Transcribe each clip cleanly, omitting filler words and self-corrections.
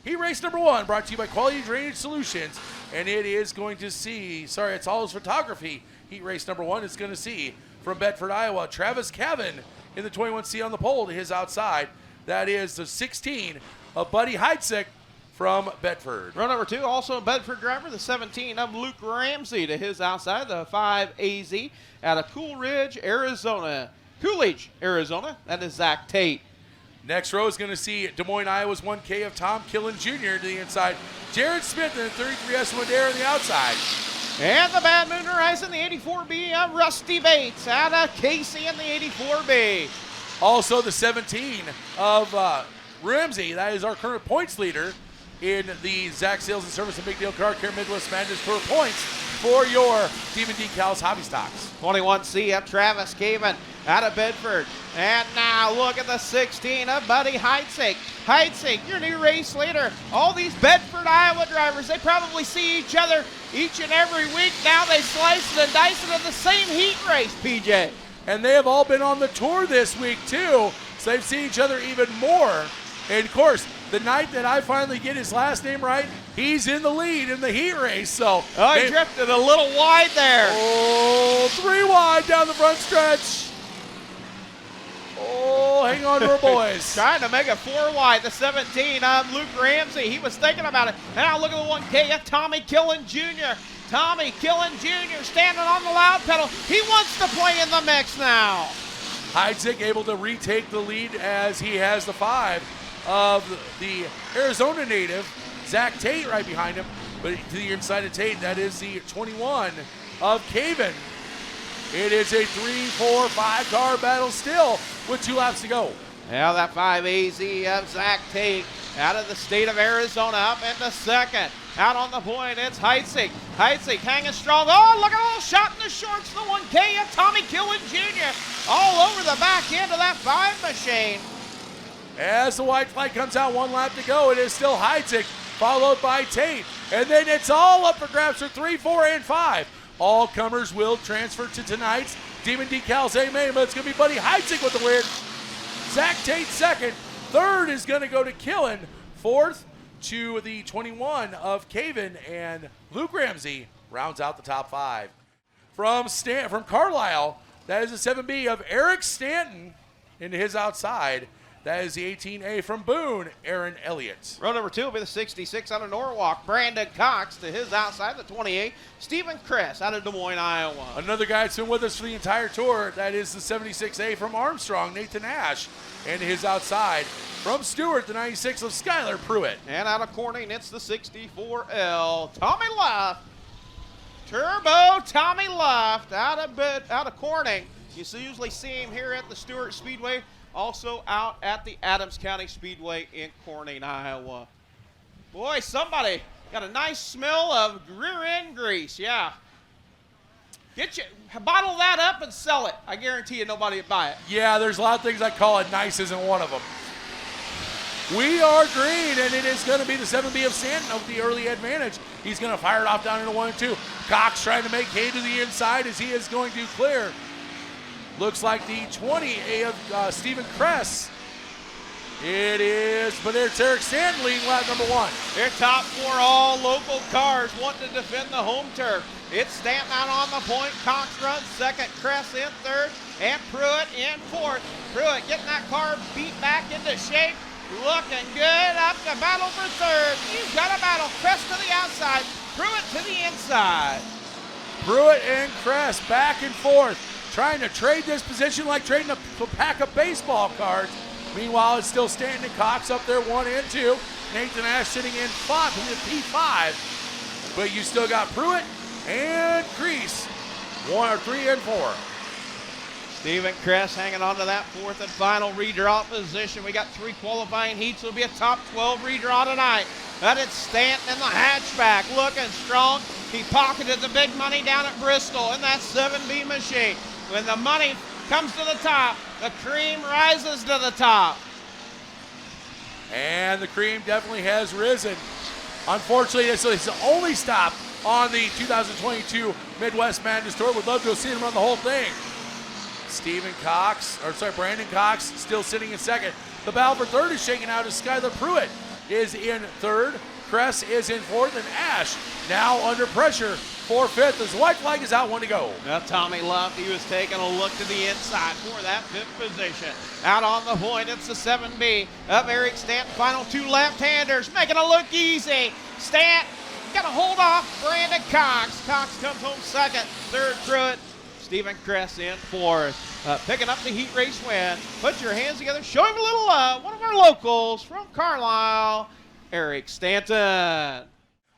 Heat race number 1 brought to you by Quality Drainage Solutions. And it is going to see, it's All's Photography. Heat race number 1 is going to see from Bedford, Iowa, Travis Cavan in the 21C on the pole to his outside. That is the 16 of Buddy Heidsieck from Bedford. Row number 2, also a Bedford driver, the 17 of Luke Ramsey to his outside, the 5 AZ out of Coolidge, Arizona. That is Zach Tate. Next row is going to see Des Moines, Iowa's 1K of Tom Killen Jr. to the inside. Jared Smith in the 33S Modera on the outside. And the Bad Moon Horizon, the 84B of Rusty Bates out of Casey in the 84B. Also the 17 of Ramsey, that is our current points leader in the Zach Sales and Service and Big Deal Car Care Midwest Madness Tour points for your Demon Decals Hobby Stocks. 21C of Travis Cavan out of Bedford. And now look at the 16 of Buddy Heidsieck. Heidsieck, your new race leader. All these Bedford, Iowa drivers, they probably see each other each and every week. Now they slice it and dice it in the same heat race, PJ. And they have all been on the tour this week too, so they've seen each other even more. And of course, the night that I finally get his last name right, he's in the lead in the heat race. So he drifted a little wide there. Oh, 3 wide down the front stretch. Oh, hang on to our boys. Trying to make it 4 wide. The 17 of Luke Ramsey. He was thinking about it. Now look at the 1K of Tommy Killen Jr. Tommy Killen Jr. standing on the loud pedal. He wants to play in the mix now. Heidsieck able to retake the lead as he has the 5 of the Arizona native, Zach Tate right behind him. But to the inside of Tate, that is the 21 of Cavan. It is a 3-4-5 car battle still with 2 laps to go. Now that 5 AZ of Zach Tate out of the state of Arizona up into second. Out on the point, it's Heidsieck. Heidsieck hanging strong. Oh, look at a little shot in the shorts. The 1K of Tommy Killen Jr. all over the back end of that 5 machine. As the white flag comes out, 1 lap to go, it is still Heidsieck, followed by Tate. And then it's all up for grabs for 3, 4, and 5. All comers will transfer to tonight's Demon Decals A-Main, but it's going to be Buddy Heidsieck with the win. Zach Tate second. Third is going to go to Killen. Fourth to the 21 of Cavan, and Luke Ramsey rounds out the top 5. From Carlisle, that is the 7B of Eric Stanton into his outside. That is the 18A from Boone, Aaron Elliott. Row number 2 will be the 66 out of Norwalk, Brandon Cox to his outside, the 28, Stephen Kress out of Des Moines, Iowa. Another guy that's been with us for the entire tour, that is the 76A from Armstrong, Nathan Ash, and his outside. From Stuart, the 96 of Skylar Pruitt. And out of Corning, it's the 64L, Tommy Luft. Turbo Tommy Luft out of Corning. You usually see him here at the Stuart Speedway. Also out at the Adams County Speedway in Corning, Iowa. Boy, somebody got a nice smell of rear end grease, yeah. Bottle that up and sell it. I guarantee you nobody would buy it. Yeah, there's a lot of things I call it. Nice isn't one of them. We are green, and it is going to be the 7B of Stanton with the early advantage. He's going to fire it off down into 1 and 2. Cox trying to make hay to the inside as he is going to clear. Looks like the 20 of Stephen Kress. It is, but there's Eric Stanton leading lap number 1. Their top 4 all local cars wanting to defend the home turf. It's Stanton out on the point. Cox runs second, Kress in third, and Pruitt in fourth. Pruitt getting that car beat back into shape. Looking good up the battle for third. You've got a battle. Kress to the outside, Pruitt to the inside. Pruitt and Kress back and forth, trying to trade this position like trading a pack of baseball cards. Meanwhile, it's still Stanton and Cox up there 1 and 2. Nathan Ash sitting in P5. But you still got Pruitt and Kreese, 3 and 4. Stephen Kress hanging on to that 4th and final redraw position. We got 3 qualifying heats. It'll be a top 12 redraw tonight. But it's Stanton in the hatchback, looking strong. He pocketed the big money down at Bristol in that 7B machine. When the money comes to the top, the cream rises to the top. And the cream definitely has risen. Unfortunately, this is the only stop on the 2022 Midwest Madness Tour. Would love to have seen him run the whole thing. Brandon Cox still sitting in second. The battle for third is shaking out as Skylar Pruitt is in third. Cress is in fourth, and Ash now under pressure for fifth as the white flag is out, 1 to go. Now Tommy Luft, he was taking a look to the inside for that fifth position. Out on the point, it's the 7B of Eric Stanton. Final 2 left-handers, making it look easy. Stanton got to hold off Brandon Cox. Cox comes home second, third Pruitt. Stephen Kress in fourth. Picking up the heat race win. Put your hands together, show him a little love. One of our locals from Carlisle, Eric Stanton.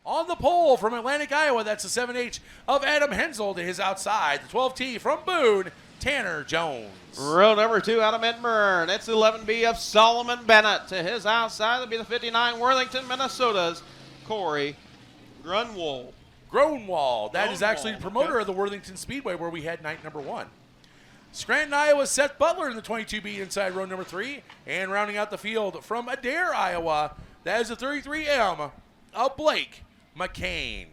On the pole from Atlantic, Iowa, that's the 7H of Adam Hensel to his outside. The 12T from Boone, Tanner Jones. Row number 2 out of Midburn. It's the 11B of Solomon Bennett to his outside. That'll be the 59 Worthington, Minnesota's Corey Grunwald. Gronwald. That is actually the promoter of the Worthington Speedway where we had night number 1. Scranton, Iowa, Seth Butler in the 22B inside row number 3. And rounding out the field from Adair, Iowa, that is the 33M of Blake McCann.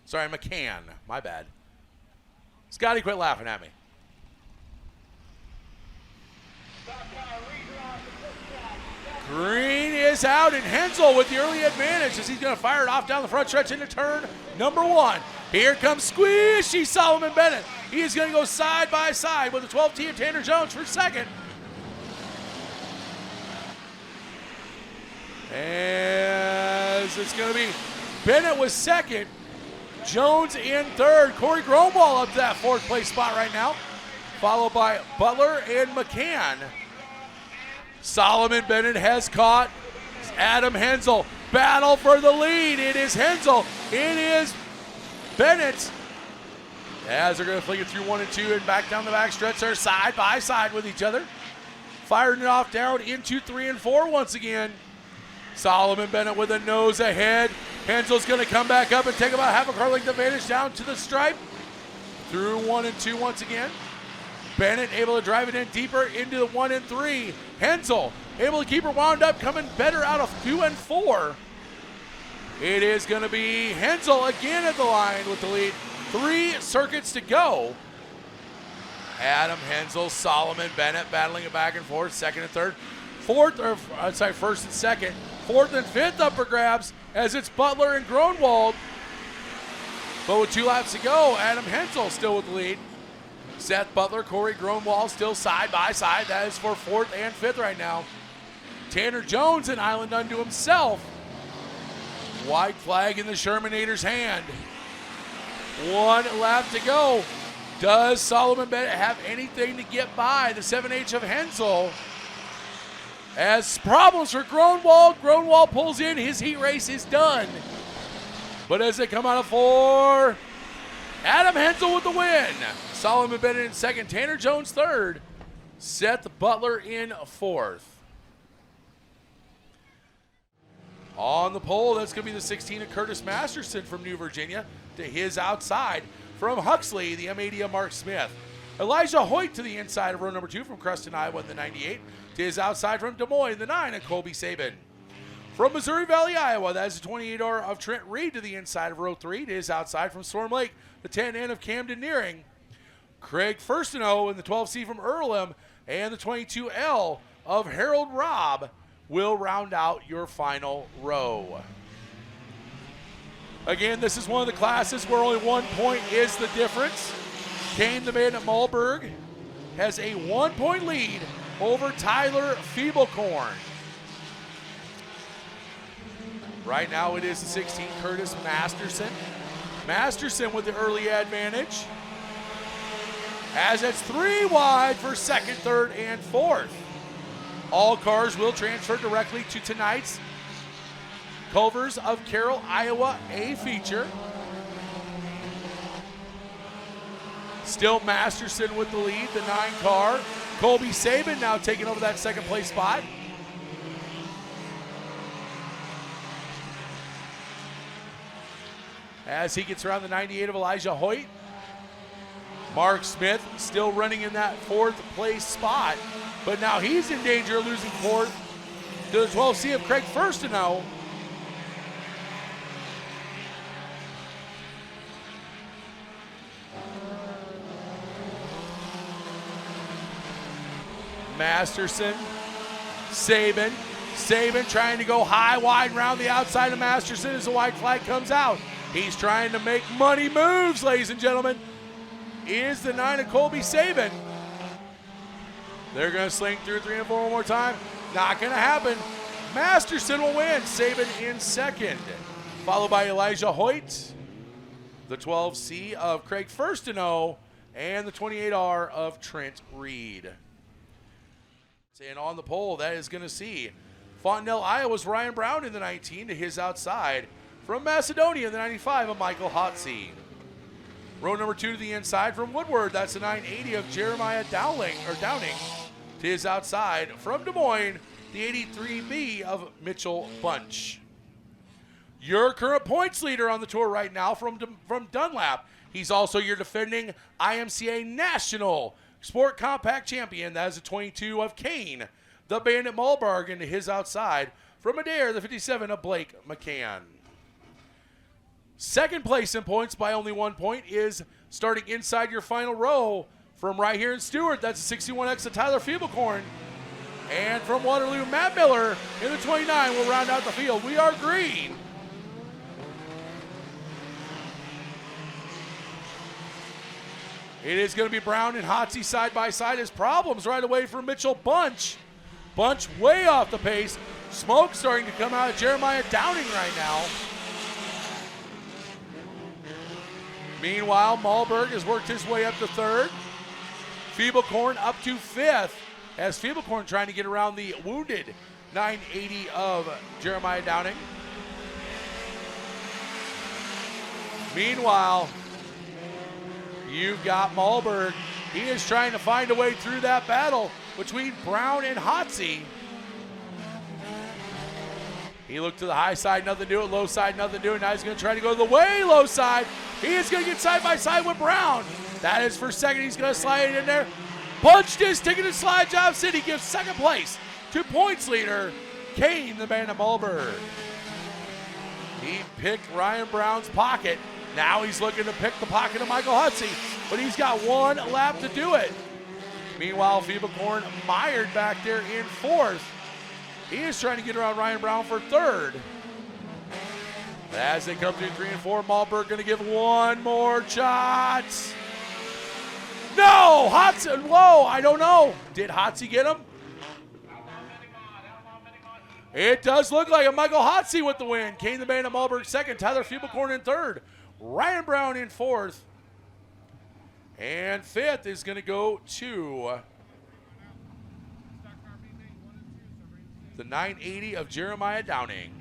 Sorry, McCann. My bad. Scotty, quit laughing at me. Green is out, and Hensel with the early advantage as he's going to fire it off down the front stretch into turn number 1. Here comes squishy Solomon Bennett. He is going to go side by side with the 12T of Tanner Jones for second. As it's going to be Bennett was second, Jones in third. Corey Gromwall up to that fourth place spot right now, followed by Butler and McCann. Solomon Bennett has caught Adam Hensel. Battle for the lead. It is Hensel. It is Bennett. As they're going to flick it through 1 and 2 and back down the back stretch. They're side by side with each other. Firing it off down into 3 and 4 once again. Solomon Bennett with a nose ahead. Hensel's going to come back up and take about half a car length advantage down to the stripe. Through 1 and 2 once again. Bennett able to drive it in deeper into the 1 and 3. Hensel able to keep her wound up, coming better out of 2 and 4. It is going to be Hensel again at the line with the lead. 3 circuits to go. Adam Hensel, Solomon Bennett battling it back and forth, second and third. First and second. Fourth and fifth up for grabs as it's Butler and Gronwald. But with 2 laps to go, Adam Hensel still with the lead. Seth Butler, Corey Gronwald still side by side. That is for fourth and fifth right now. Tanner Jones an island unto himself. White flag in the Shermanator's hand. 1 lap to go. Does Solomon Bennett have anything to get by the 7H of Hensel? As problems for Gronwald. Gronwald pulls in. His heat race is done. But as they come out of 4, Adam Hensel with the win. Solomon Bennett in second. Tanner Jones third. Seth Butler in fourth. On the pole, that's going to be the 16 of Curtis Masterson from New Virginia to his outside. From Huxley, the M80 of Mark Smith. Elijah Hoyt to the inside of row number 2 from Creston, Iowa in the 98. To his outside from Des Moines, the 9 of Colby Sabin. From Missouri Valley, Iowa, that is the 28R of Trent Reed to the inside of row 3. To his outside from Storm Lake, the 10N of Camden Nearing. Craig Firstino in the 12C from Earlham and the 22L of Harold Robb will round out your final row. Again, this is one of the classes where only 1 point is the difference. Kane, the man at Malberg, has a 1 point lead over Tyler Feeblecorn. Right now it is the 16 Curtis Masterson. Masterson with the early advantage. As it's 3 wide for second, third, and fourth. All cars will transfer directly to tonight's Culvers of Carroll, Iowa A feature. Still Masterson with the lead, the 9 car. Colby Sabin now taking over that second place spot. As he gets around the 98 of Elijah Hoyt. Mark Smith still running in that 4th place spot, but now he's in danger of losing 4th to the 12C of Craig Firstino. Masterson, Sabin, Saban trying to go high, wide, around the outside of Masterson as the white flag comes out. He's trying to make money moves, ladies and gentlemen. Is the 9 of Colby Saban. They're going to sling through 3 and 4 one more time. Not going to happen. Masterson will win. Saban in second. Followed by Elijah Hoyt, the 12C of Craig Firstenow, and the 28R of Trent Reed. And on the pole, that is going to see Fontenelle, Iowa's Ryan Brown in the 19 to his outside. From Macedonia in the 95 of Michael Hotsey. Row number 2 to the inside from Woodward. That's the 980 of Jeremiah Downing to his outside. From Des Moines, the 83B of Mitchell Bunch. Your current points leader on the tour right now from Dunlap. He's also your defending IMCA National Sport Compact Champion. That is the 22 of Kane, the Bandit Malberg, into his outside. From Adair, the 57 of Blake McCann. Second place in points by only 1 point is starting inside your final row from right here in Stuart. That's the 61X of Tyler Feeblecorn. And from Waterloo, Matt Miller in the 29 will round out the field. We are green. It is going to be Brown and Hotsey side by side. His problems right away for Mitchell Bunch. Bunch way off the pace. Smoke starting to come out of Jeremiah Downing right now. Meanwhile, Malberg has worked his way up to third. Feeblecorn up to fifth, as Feeblecorn trying to get around the wounded 980 of Jeremiah Downing. Meanwhile, you've got Malberg. He is trying to find a way through that battle between Brown and Hotsey. He looked to the high side, nothing to do it. Low side, nothing to do it. Now he's going to try to go to the way low side. He is going to get side by side with Brown. That is for second. He's going to slide it in there. Punched his ticket to Slide Job City. Gives second place to points leader Kane, the man of Malberg. He picked Ryan Brown's pocket. Now he's looking to pick the pocket of Michael Hotsey, but he's got one lap to do it. Meanwhile, Feeblecorn mired back there in fourth. He is trying to get around Ryan Brown for third. As they come through 3 and 4, Malberg going to give one more shot. No! Hotsey, whoa, I don't know. Did Hotsey get him? It does look like a Michael Hotsey with the win. Kane the man of Malberg second, Tyler Feeblecorn in third, Ryan Brown in fourth. And fifth is going to go to the 980 of Jeremiah Downing.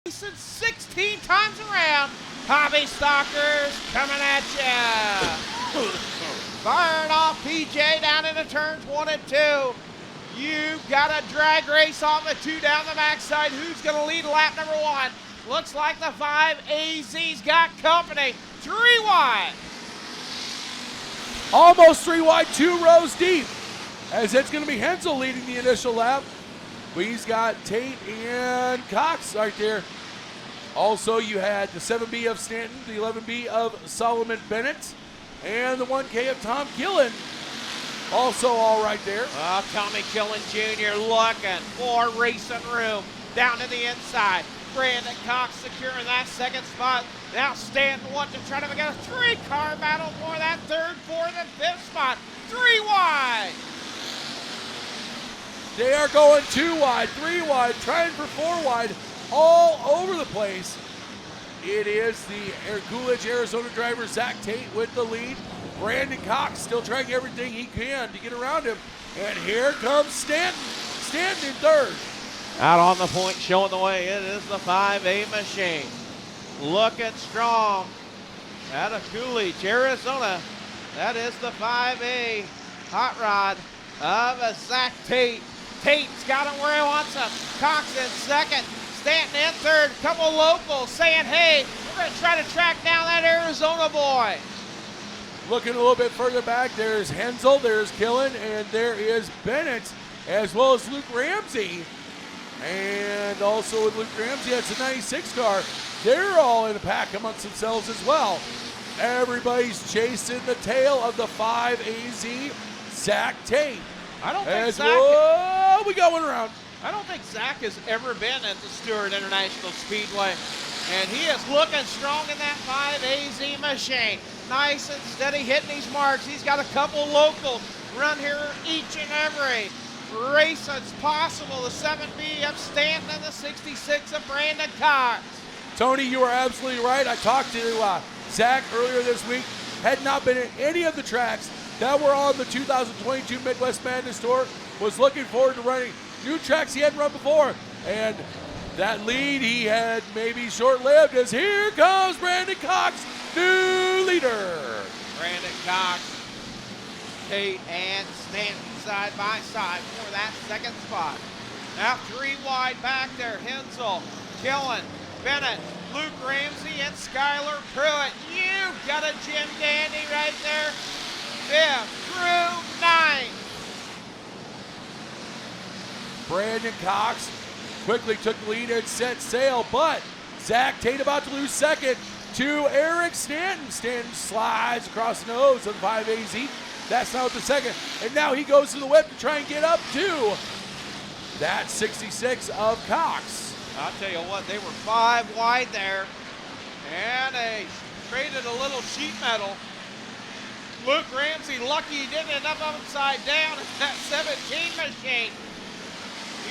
Since 16 times around, Hobby Stalkers coming at ya. Firing off PJ down into turns 1 and 2. You've got a drag race on the 2 down the backside. Who's going to lead lap number 1? Looks like the 5 AZ's got company. 3 wide. Almost 3 wide, 2 rows deep. As it's going to be Hensel leading the initial lap. He's got Tate and Cox right there. Also, you had the 7B of Stanton, the 11B of Solomon Bennett, and the 1K of Tom Gillen. Also all right there. Tommy Gillen Jr. looking for racing room down to the inside. Brandon Cox securing that second spot. Now Stanton wanting to try to make a three-car battle for that third, fourth, and fifth spot. 3 wide. They are going 2 wide, 3 wide, trying for 4 wide, all over the place. It is the Coolidge, Arizona driver, Zach Tate with the lead. Brandon Cox still trying everything he can to get around him. And here comes Stanton. Stanton in third. Out on the point, showing the way. It is the 5A machine. Looking strong. Out of Coolidge, Arizona. That is the 5A hot rod of Zach Tate. Tate's got him where he wants him. Cox in second. Stanton in third. Couple locals saying, hey, we're going to try to track down that Arizona boy. Looking a little bit further back, there's Hensel, there's Killen, and there is Bennett, as well as Luke Ramsey. And also with Luke Ramsey, that's a 96 car. They're all in a pack amongst themselves as well. Everybody's chasing the tail of the 5AZ, Zach Tate. I don't think Zach. We got one around. I don't think Zach has ever been at the Stuart International Speedway. And he is looking strong in that 5AZ machine. Nice and steady hitting these marks. He's got a couple locals run here each and every race that's possible. The 7B of Stanton and the 66 of Brandon Cox. Tony, you are absolutely right. I talked to Zach earlier this week. Had not been at any of the tracks that were on the 2022 Midwest Madness Tour. Was looking forward to running new tracks he hadn't run before. And that lead he had maybe short-lived, as here comes Brandon Cox, new leader. Brandon Cox, Tate and Stanton side by side for that second spot. Now 3 wide back there, Hensel, Killen, Bennett, Luke Ramsey, and Skylar Pruitt. You got a Jim Dandy right there. 5th through 9th. Brandon Cox quickly took the lead and set sail, but Zach Tate about to lose second to Eric Stanton. Stanton slides across the nose of the 5AZ. That's now the second. And now he goes to the whip to try and get up to that 66 of Cox. I'll tell you what, they were 5 wide there, and they traded a little sheet metal. Luke Ramsey, lucky he didn't end up upside down in that 17 machine.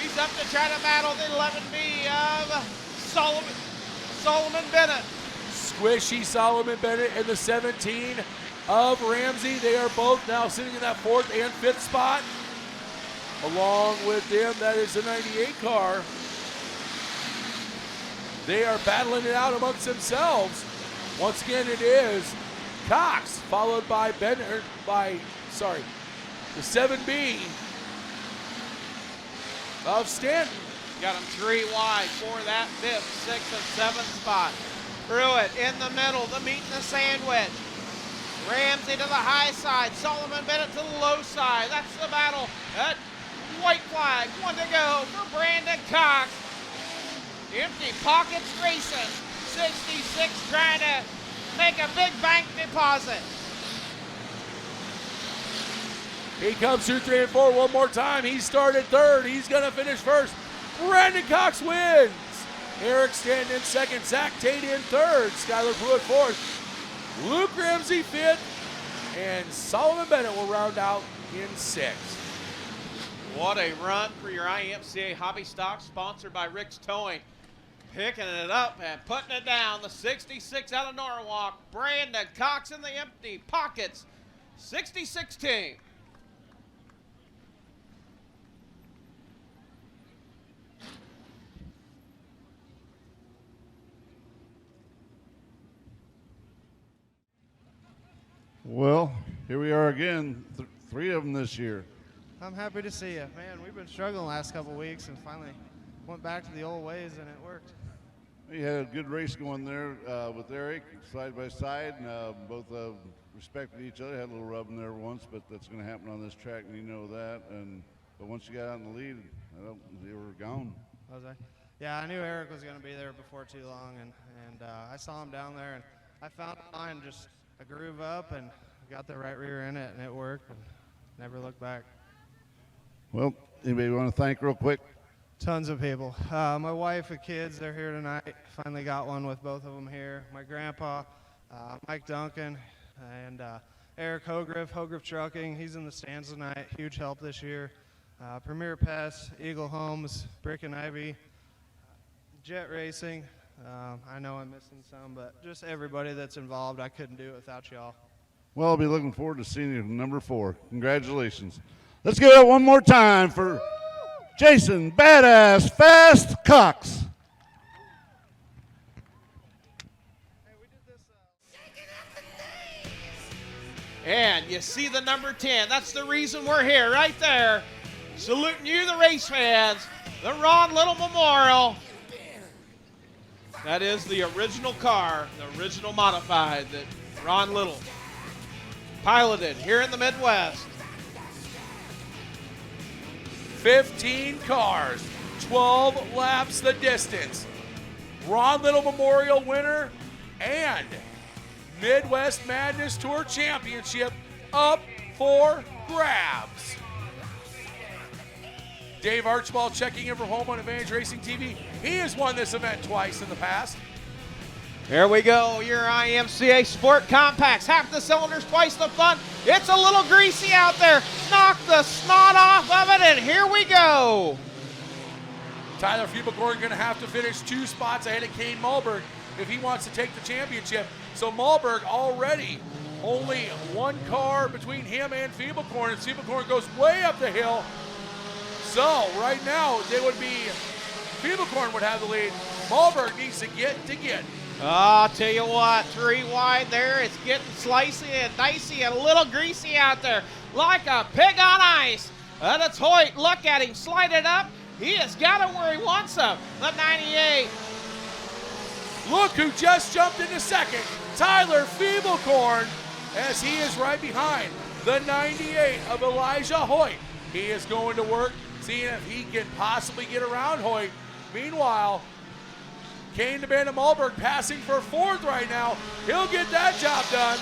He's up to try to battle the 11B of Solomon Bennett. Squishy Solomon Bennett and the 17 of Ramsey. They are both now sitting in that 4th and 5th spot. Along with them, that is the 98 car. They are battling it out amongst themselves. Once again, it is Cox, followed by the 7B of Stanton. Got him 3 wide for that 5th, 6th, and 7th spot. Pruitt in the middle, the meat and the sandwich. Ramsey to the high side, Solomon Bennett to the low side. That's the battle. That white flag, 1 to go for Brandon Cox. Empty pockets racing. 66 trying to make a big bank deposit. He comes through 3 and 4 one more time. He started 3rd. He's going to finish 1st. Brandon Cox wins. Eric Stanton in 2nd. Zach Tate in 3rd. Skylar Pruitt 4th. Luke Ramsey 5th. And Solomon Bennett will round out in 6th. What a run for your IMCA Hobby Stock, sponsored by Rick's Towing. Picking it up and putting it down. The 66 out of Norwalk. Brandon Cox in the empty pockets. 66 team. Well, here we are again, 3 of them this year. I'm happy to see you. Man, we've been struggling the last couple weeks and finally went back to the old ways and it worked. We had a good race going there with Eric, side by side, and both respected each other. Had a little rubbing there once, but that's going to happen on this track, and you know that. But once you got out in the lead, they were gone. Was I? Yeah, I knew Eric was going to be there before too long, and I saw him down there, and I found mine just a groove up and got the right rear in it, and it worked, and never looked back. Well, anybody want to thank real quick? Tons of people. My wife and kids, they're here tonight. Finally got one with both of them here. My grandpa, Mike Duncan, and Eric Hogriff Trucking. He's in the stands tonight. Huge help this year. Premier Pest, Eagle Homes, Brick and Ivy, Jet Racing. I know I'm missing some, but just everybody that's involved. I couldn't do it without y'all. Well, I'll be looking forward to seeing you number 4. Congratulations. Let's give it one more time for Jason Badass Fast Cox. And you see the number 10. That's the reason we're here right there. Saluting you, the race fans. The Ron Little Memorial. That is the original car, the original modified that Ron Little piloted here in the Midwest. 15 cars, 12 laps the distance. Ron Little Memorial winner and Midwest Madness Tour Championship up for grabs. Dave Archibald checking in for home on Advantage Racing TV. He has won this event twice in the past. Here we go, your IMCA Sport Compacts. Half the cylinders, twice the fun. It's a little greasy out there. Knock the snot off of it, and here we go. Tyler Fieberkorn going to have to finish 2 spots ahead of Kane Malberg if he wants to take the championship. So Malberg already only 1 car between him and Fieberkorn, and Fieberkorn goes way up the hill. So right now, they would be, Fieberkorn would have the lead. Malberg needs to get. I'll tell you what, 3 wide there. It's getting slicey and dicey and a little greasy out there, like a pig on ice. And it's Hoyt. Look at him slide it up. He has got him where he wants him. The 98. Look who just jumped into second, Tyler Fieberkorn, as he is right behind the 98 of Elijah Hoyt. He is going to work, seeing if he can possibly get around Hoyt. Meanwhile, Kane the Bandit Malberg passing for 4th right now. He'll get that job done.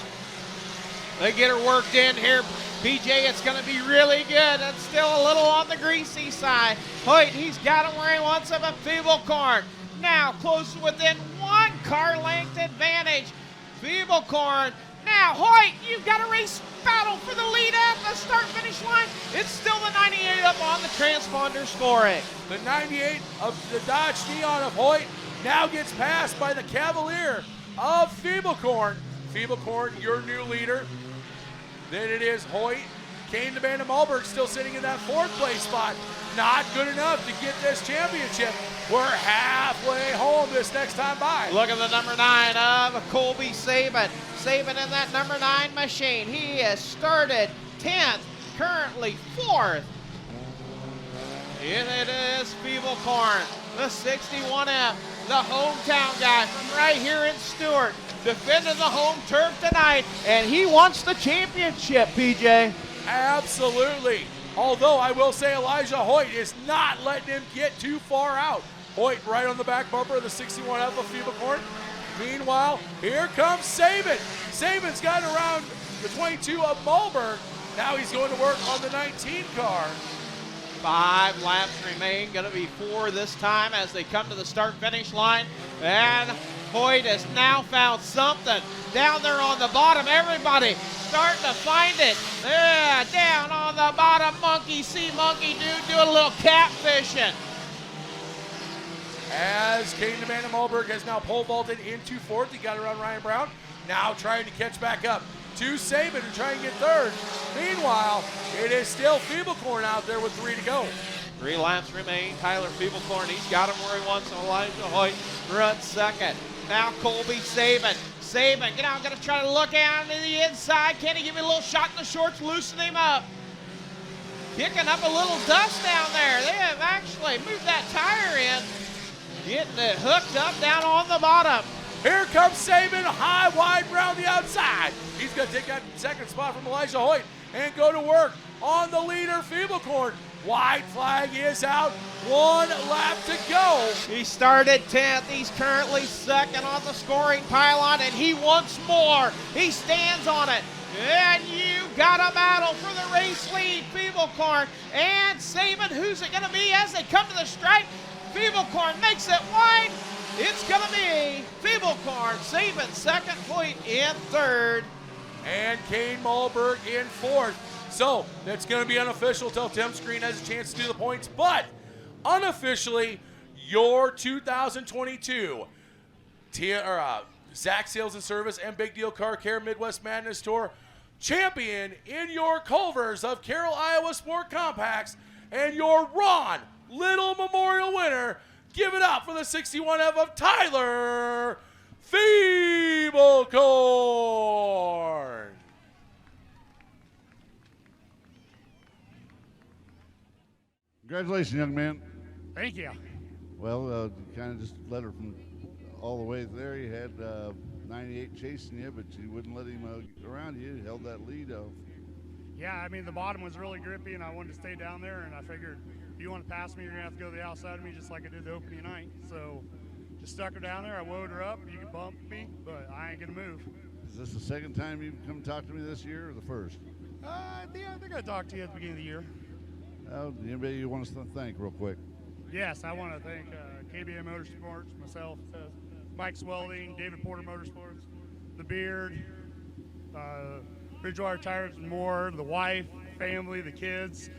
They get her worked in here. PJ, it's going to be really good. It's still a little on the greasy side. Hoyt, he's got him where he wants him at Fieberkorn. Now close within 1 car length advantage. Fieberkorn. Now Hoyt, you've got a race battle for the lead at the start-finish line. It's still the 98 up on the transponder scoring. The 98 of the Dodge Neon of Hoyt now gets passed by the Cavalier of Fieberkorn. Fieberkorn, your new leader. Then it is Hoyt. Kane the Bandit Malberg still sitting in that 4th place spot. Not good enough to get this championship. We're halfway home this next time by. Look at the number 9 of Colby Saban. Saban in that number 9 machine. He has started 10th, currently 4th. And it is Fieberkorn, the 61F, the hometown guy from right here in Stuart, defending the home turf tonight, and he wants the championship, PJ. Absolutely. Although I will say Elijah Hoyt is not letting him get too far out. Hoyt right on the back bumper of the 61F of Fieberkorn. Meanwhile, here comes Saban. Saban's got around the 22 of Malberg. Now he's going to work on the 19 car. 5 laps remain, going to be 4 this time as they come to the start-finish line. And Hoyt has now found something down there on the bottom. Everybody starting to find it. Yeah, down on the bottom, monkey see, monkey do a little catfishing. As Kane the Bandit Malberg has now pole vaulted into 4th. He got around Ryan Brown. Now trying to catch back up to Saban to try and get 3rd. Meanwhile, it is still Fieberkorn out there with 3 to go. 3 laps remain. Tyler Fieberkorn, he's got him where he wants him. Elijah Hoyt runs 2nd. Now Colby Saban. Saban, get out, gonna try to look out to the inside. Can he give me a little shot in the shorts, loosen him up? Kicking up a little dust down there. They have actually moved that tire in. Getting it hooked up down on the bottom. Here comes Saban, high, wide, round the outside. He's going to take that second spot from Elijah Hoyt and go to work on the leader, Feeblecorn. White flag is out. 1 lap to go. He started 10th. He's currently second on the scoring pylon, and he wants more. He stands on it. And you got a battle for the race lead. Feeblecorn and Saban. Who's it going to be as they come to the stripe? Feeblecorn makes it wide. It's going to be Feeblecorn. Saban second, Hoyt in third. And Kane Malberg in fourth. So that's going to be unofficial until Tim Screen has a chance to do the points. But unofficially, your 2022 Zach Sales and Service and Big Deal Car Care Midwest Madness Tour champion in your Culvers of Carroll, Iowa Sport Compacts, and your Ron Little Memorial winner. Give it up for the 61F of Tyler Feeblecorn. Congratulations, young man. Thank you. Well, you kind of just led her from all the way there. You had 98 chasing you, but you wouldn't let him around you. You held that lead off. Yeah, I mean, the bottom was really grippy, and I wanted to stay down there, and I figured if you want to pass me, you're going to have to go to the outside of me just like I did the opening night. So just stuck her down there. I woed her up. You can bump me, but I ain't going to move. Is this the second time you've come talk to me this year or the first? I think I talked to you at the beginning of the year. Anybody you want us to thank real quick? Yes, I want to thank KBA Motorsports, myself, Mike Welding, David Porter Motorsports, The Beard, Bridgewater Tires and More, the wife, family, the kids,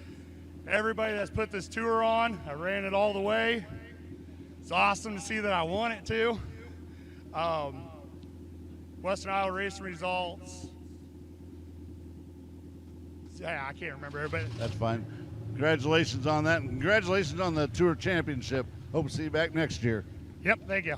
everybody that's put this tour on. I ran it all the way. It's awesome to see that I won it too. Western Iowa Racing results. Yeah, I can't remember everybody. That's fine. Congratulations on that, and congratulations on the Tour Championship. Hope to see you back next year. Yep, thank you.